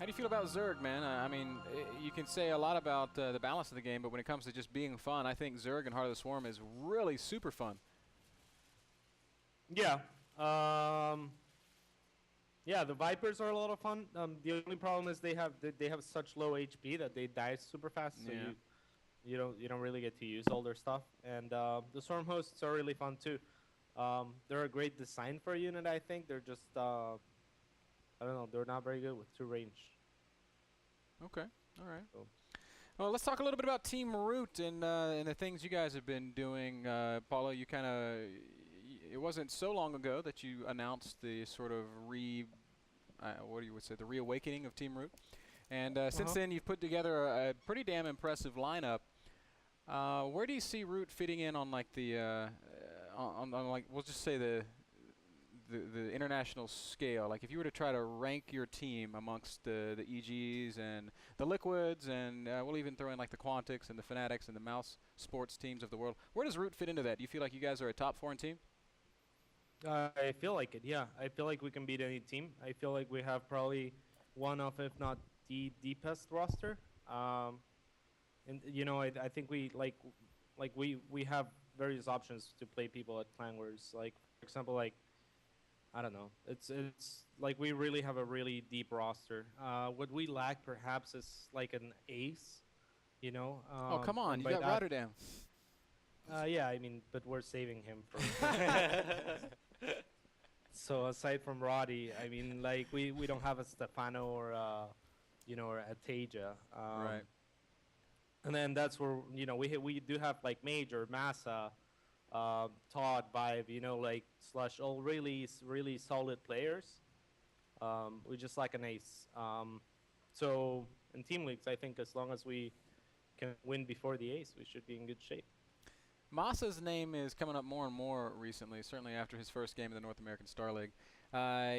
How do you feel about Zerg, man? I mean, you can say a lot about the balance of the game, but when it comes to just being fun, I think Zerg and Heart of the Swarm is really super fun. Yeah. Yeah, the Vipers are a lot of fun. The only problem is they have such low HP that they die super fast, so Yeah. you don't really get to use all their stuff. And the Storm Hosts are really fun too. They're a great design for a unit, I think. They're just I don't know, they're not very good with 2 range. Okay. All right. So. Well, let's talk a little bit about Team Root and the things you guys have been doing. Paulo, you kind of, it wasn't so long ago that you announced the sort of what do you would say, the reawakening of Team Root. And since then, you've put together a pretty damn impressive lineup. Where do you see Root fitting in on like the, on like, we'll just say the international scale? Like if you were to try to rank your team amongst the EGs and the Liquids, and we'll even throw in like the Quantics and the Fanatics and the Mouse Sports teams of the world, where does Root fit into that? Do you feel like you guys are a top 4 team? I feel like it, yeah. I feel like we can beat any team. I feel like we have probably one of, if not the deepest roster. And you know, I think we we have various options to play people at Clan Wars. Like for example, like I don't know. It's like we really have a really deep roster. What we lack perhaps is like an ace, you know. Oh come on, and you by got that, Rotterdam. yeah, I mean, but we're saving him for. So aside from Roddy, I mean, like we don't have a Stefano or you know, or a Taja. Right. And then that's where, you know, we do have like Major, Massa, Todd, Vibe, you know, like Slush, all really solid players. We just lack an ace. So in team leagues, I think as long as we can win before the ace, we should be in good shape. Massa's name is coming up more and more recently, certainly after his first game in the North American Star League.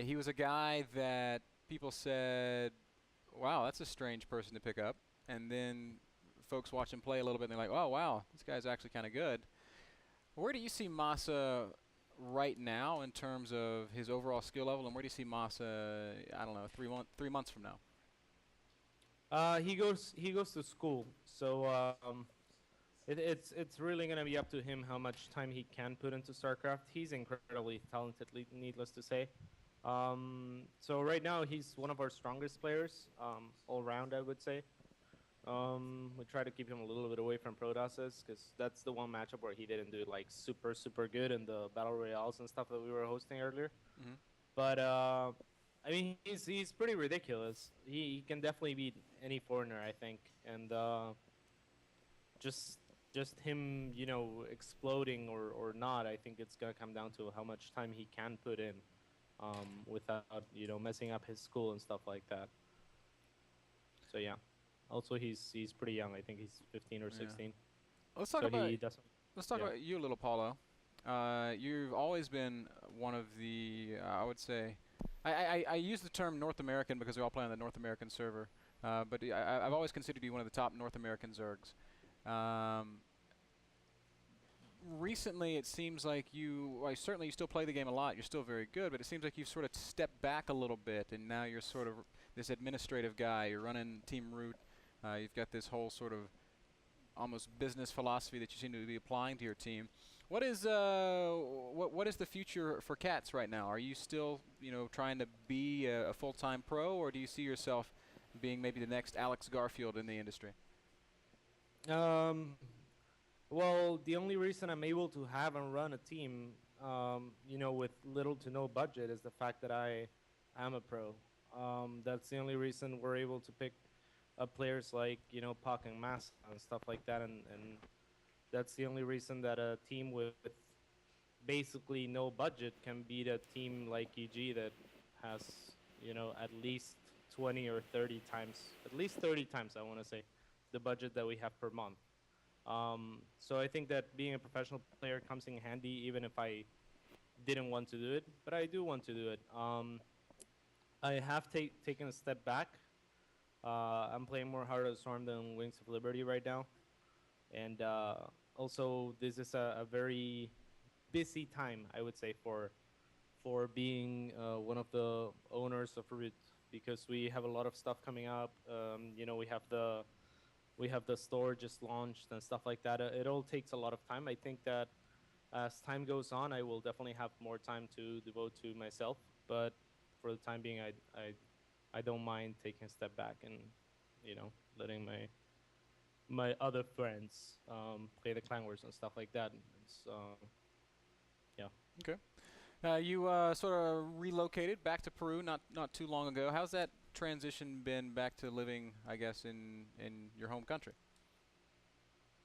He was a guy that people said, wow, that's a strange person to pick up. And then folks watch him play a little bit and they're like, oh, wow, this guy's actually kind of good. Where do you see Massa right now in terms of his overall skill level, and where do you see Massa, I don't know, 3 months from now? He goes to school, so it's really gonna be up to him how much time he can put into StarCraft. He's incredibly talented, needless to say. So right now he's one of our strongest players, all round, I would say. We try to keep him a little bit away from Protosses because that's the one matchup where he didn't do like super good in the battle royales and stuff that we were hosting earlier. Mm-hmm. But I mean, he's pretty ridiculous. He can definitely beat any foreigner, I think, and just him, you know, exploding or not. I think it's gonna come down to how much time he can put in, without, you know, messing up his school and stuff like that. So yeah. Also, he's pretty young. I think he's 15 or 16. Yeah. Let's talk about you a little, Paulo. You've always been one of the, I would say, I use the term North American because we all play on the North American server, but I've always considered you one of the top North American Zergs. Recently, it seems like certainly you still play the game a lot. You're still very good, but it seems like you've sort of stepped back a little bit, and now you're sort of this administrative guy. You're running Team Root. You've got this whole sort of almost business philosophy that you seem to be applying to your team. What is what is the future for CatZ right now? Are you still, you know, trying to be a full-time pro, or do you see yourself being maybe the next Alex Garfield in the industry? Well, the only reason I'm able to have and run a team, you know, with little to no budget is the fact that I am a pro. That's the only reason we're able to pick up players like, you know, Puck and Massa and stuff like that, and that's the only reason that a team with basically no budget can beat a team like EG that has, you know, at least 20 or 30 times, at least 30 times, I want to say, the budget that we have per month. So I think that being a professional player comes in handy, even if I didn't want to do it, but I do want to do it. I have taken a step back. I'm playing more Heart of the Storm than Wings of Liberty right now. And also, this is a very busy time, I would say, for being one of the owners of Root. because we have a lot of stuff coming up. You know, we have the store just launched and stuff like that. It all takes a lot of time. I think that as time goes on, I will definitely have more time to devote to myself. But for the time being, I don't mind taking a step back and, you know, letting my other friends play the clan wars and stuff like that. It's yeah. Okay. You sort of relocated back to Peru not too long ago. How's that transition been back to living, I guess, in your home country?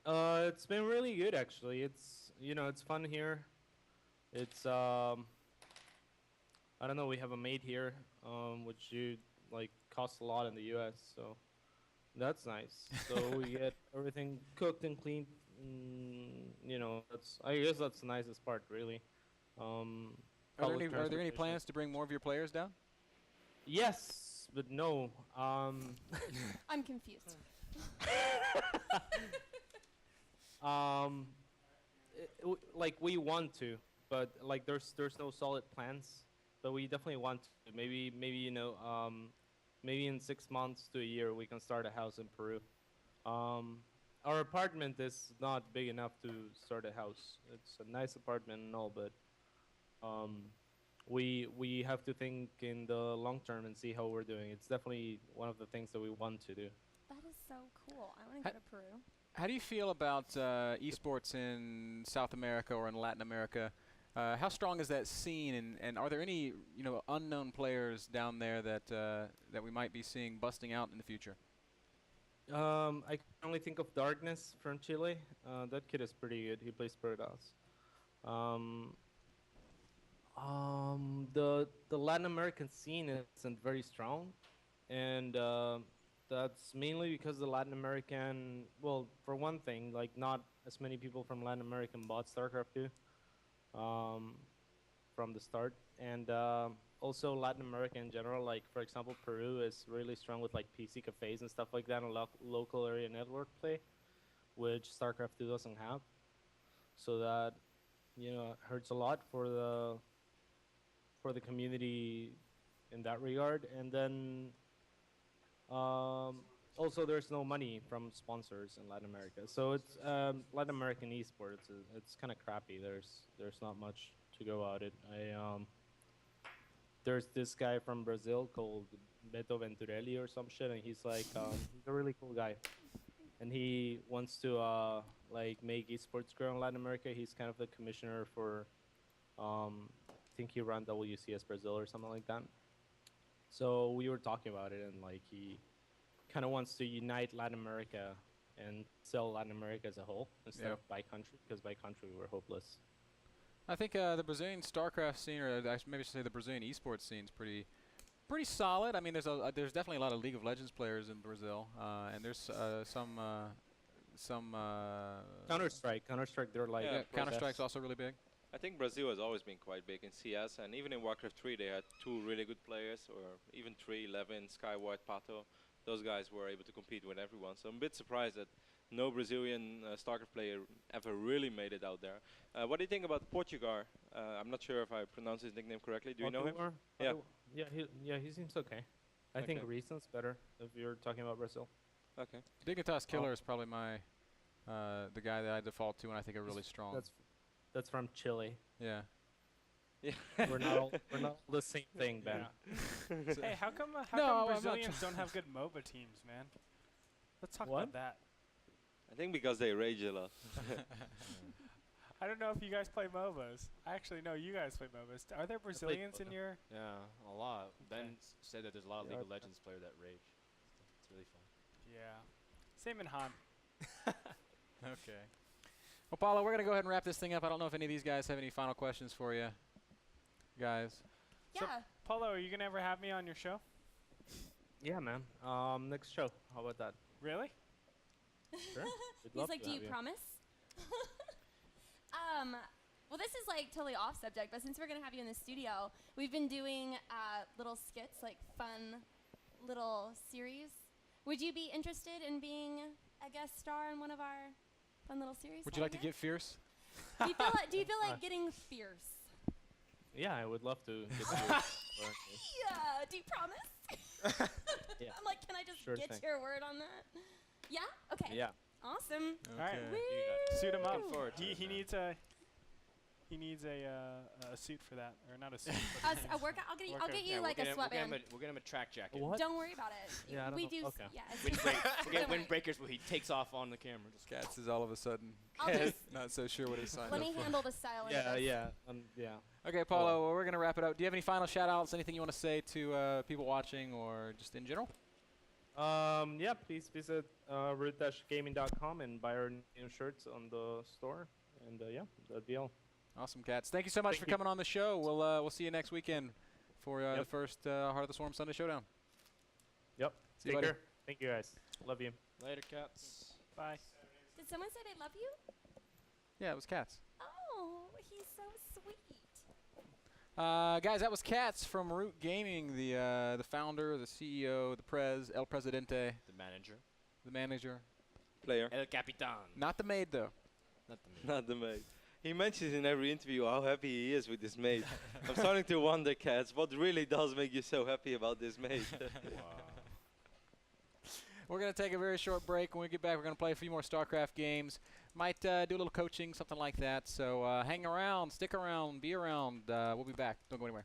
It's been really good actually. It's, you know, it's fun here. It's I don't know. We have a maid here, which you like costs a lot in the U.S. So that's nice. So we get everything cooked and cleaned. You know, I guess that's the nicest part, really. Are there any plans to bring more of your players down? Yes, but no. I'm confused. Like we want to, but like there's no solid plans. But we definitely want to. Maybe you know, maybe in 6 months to a year we can start a house in Peru. Our apartment is not big enough to start a house. It's a nice apartment and all, but we have to think in the long term and see how we're doing. It's definitely one of the things that we want to do. That is so cool. I want to go to Peru. How do you feel about esports in South America or in Latin America? How strong is that scene, and are there any, you know, unknown players down there that we might be seeing busting out in the future? I can only think of Darkness from Chile. That kid is pretty good. He plays Paradox. The Latin American scene isn't very strong, and that's mainly because the Latin American, well, for one thing, like not as many people from Latin American bought StarCraft 2 from the start, and also Latin America in general, like for example, Peru is really strong with like PC cafes and stuff like that, and local area network play, which StarCraft 2 doesn't have. So that, you know, hurts a lot for the community in that regard. And then also there's no money from sponsors in Latin America, so it's Latin American esports. It's kind of crappy. There's not much to go about it. There's this guy from Brazil called Beto Venturelli or some shit, and he's like he's a really cool guy, and he wants to like make esports grow in Latin America. He's kind of the commissioner for I think he ran WCS Brazil or something like that. So we were talking about it, and like he kind of wants to unite Latin America and sell Latin America as a whole instead of by country, because by country we're hopeless. I think the Brazilian StarCraft scene, or maybe I should say the Brazilian esports scene, is pretty solid. I mean, there's definitely a lot of League of Legends players in Brazil, and there's some Counter-Strike, they're like Counter-Strike's also really big. I think Brazil has always been quite big in CS, and even in Warcraft 3 they had 2 really good players, or even 3, Levin, Skyward, Pato. Those guys were able to compete with everyone. So I'm a bit surprised that no Brazilian StarCraft player ever really made it out there. What do you think about Portugal? I'm not sure if I pronounced his nickname correctly. Do you know him? Yeah, he seems okay. I think Reason's better if you're talking about Brazil. Okay. Dignitas Killer is probably the guy that I default to when I think are really strong. That's from Chile. Yeah. Yeah. we're not all the same thing, Ben. Yeah. Hey, how come Brazilians don't have good MOBA teams, man? Let's talk about that. I think because they rage a lot. I don't know if you guys play MOBAs. I actually know you guys play MOBAs. Are there Brazilians in your... Yeah, a lot. Okay. Ben said that there's a lot of League of Legends players that rage. It's really fun. Yeah. Same in Han. Okay. Well, Paulo, we're going to go ahead and wrap this thing up. I don't know if any of these guys have any final questions for you, guys. Yeah. So, Paulo, are you going to ever have me on your show? Yeah, man. Next show. How about that? Really? Sure. He's like, do you promise? Well, this is like totally off subject, but since we're going to have you in the studio, we've been doing little skits, like fun little series. Would you be interested in being a guest star in one of our fun little series? Would you like to get fierce? Do you feel like getting fierce? Yeah, I would love to get to your Yeah, do you promise? Yeah. I'm like, can I just Sure get thing. your word on that? Yeah? Okay. Yeah. Awesome. All right. Woo! Suit him up. Looking forward to He, it, he man. needs a. He needs a suit for that, or not a suit. A workout. I'll get you Workout. like a sweatband. We'll get him a track jacket. What? Don't worry about it. Yeah, I don't we know. do. Okay. Yeah. it's- We'll get don't worry. windbreakers where he takes off on the camera. Just CatZ is all of a sudden I'll just not so sure what he signed let up me for. handle the styling. Yeah, of this. yeah. Okay, Paulo, well, we're going to wrap it up. Do you have any final shout-outs, anything you want to say to people watching or just in general? Yeah, please visit root-gaming.com and buy our new shirts on the store. And yeah, that'd be all. Awesome, CatZ. Thank you so much Thank for you. coming on the show. We'll see you next weekend for the Yep. first Heart of the Swarm Sunday Showdown. Yep. See you, Take buddy. care. Thank you, guys. Love you. later, cats. Bye. Did someone say they love you? Yeah, it was CatZ. Oh, he's so sweet. Guys, that was CatZ from Root Gaming, the founder, the CEO, the El Presidente, The manager. the manager. Player, El Capitan. Not the maid, though. Not the main. not the mate. He mentions in every interview how happy he is with this mate. I'm starting to wonder, CatZ, what really does make you so happy about this mate? Wow. We're going to take a very short break. When we get back, we're going to play a few more StarCraft games. Might do a little coaching, something like that. So hang around, stick around, be around. We'll be back. Don't go anywhere.